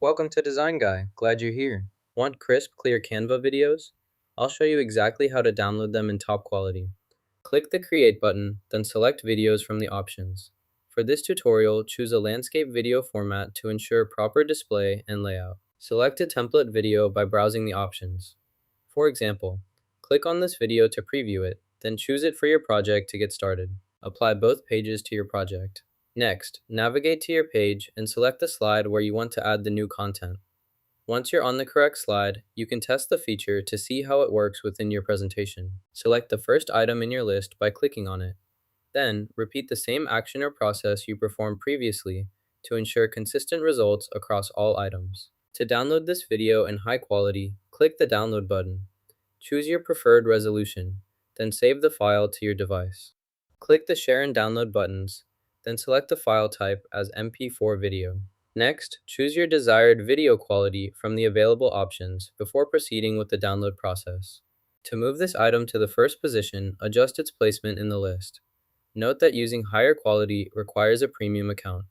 Welcome to Design Guy. Glad you're here. Want crisp, clear Canva videos? I'll show you exactly how to download them in top quality. Click the Create button, then select Videos from the options. For this tutorial, choose a landscape video format to ensure proper display and layout. Select a template video by browsing the options. For example, click on this video to preview it, then choose it for your project to get started. Apply both pages to your project. Next, navigate to your page and select the slide where you want to add the new content. Once you're on the correct slide, you can test the feature to see how it works within your presentation. Select the first item in your list by clicking on it. Then, repeat the same action or process you performed previously to ensure consistent results across all items. To download this video in high quality, click the Download button. Choose your preferred resolution, then save the file to your device. Click the Share and Download buttons, then select the file type as MP4 video. Next, choose your desired video quality from the available options before proceeding with the download process. To move this item to the first position, adjust its placement in the list. Note that using higher quality requires a premium account.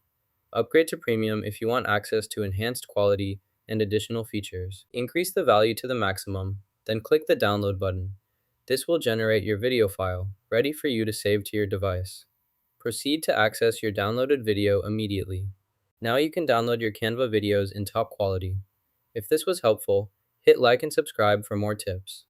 Upgrade to premium if you want access to enhanced quality and additional features. Increase the value to the maximum, then click the Download button. This will generate your video file, ready for you to save to your device. Proceed to access your downloaded video immediately. Now you can download your Canva videos in top quality. If this was helpful, hit like and subscribe for more tips.